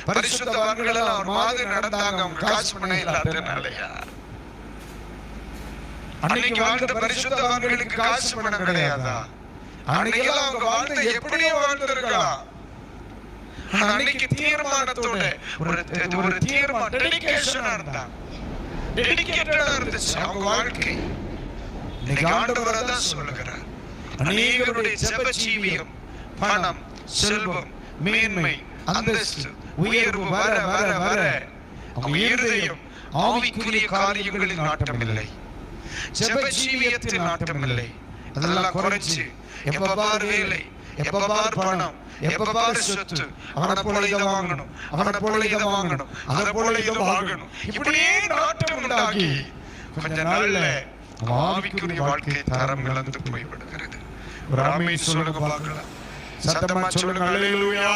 பரிசுத்தவான்கள் எல்லாம் ஒரு மாதிரி நடந்தாங்க, அவங்க காசு பணம் இல்லாதனாலயா? அன்னைக்கு வாழ்ந்த பரிசுத்தவான்களுக்கு காசு பணம் கிடையாதா? அன்னைக்கு அவங்க வாழ்ந்த எப்படியோ வாழ்ந்திருக்கலாம். அன்னைக்கு தீர்மானத்தோட ஒரு தீர்மானம், டெடிகேஷனா இருந்தாங்க, டெடிகேட்டடா இருந்துச்சு அவங்க வாழ்க்கை. இன்னைக்கு ஆண்டவர் தான் சொல்லுகிறார், அநேகருடைய ஜெப ஜீவியம் பணம், செல்வம், மேன்மை, அந்தஸ்து, உயர்வு வர வர வர அவங்க இருதயம் ஆவிக்குரிய காரியங்களில் நாட்டம் இல்லை, ஜெப ஜீவியத்தில் நாட்டம் இல்லை. அதெல்லாம் குறைச்சு எப்ப பார் வேலை, எப்ப பார் பணம், எப்ப பார் சொத்து, அவனை போல இதை வாங்கணும், அவனை போல இதை வாங்கணும், அதை போல இதை வாங்கணும், இப்படியே நாட்டம் உண்டாகி கொஞ்ச நாள்ல ஆவிக்குரிய வாழ்க்கை தரம் இழந்து போய்விடுகிறது. ஒரு ஆமென் சொல்லுங்க பார்க்கலாம், சத்தமா சொல்லுங்க அல்லேலூயா.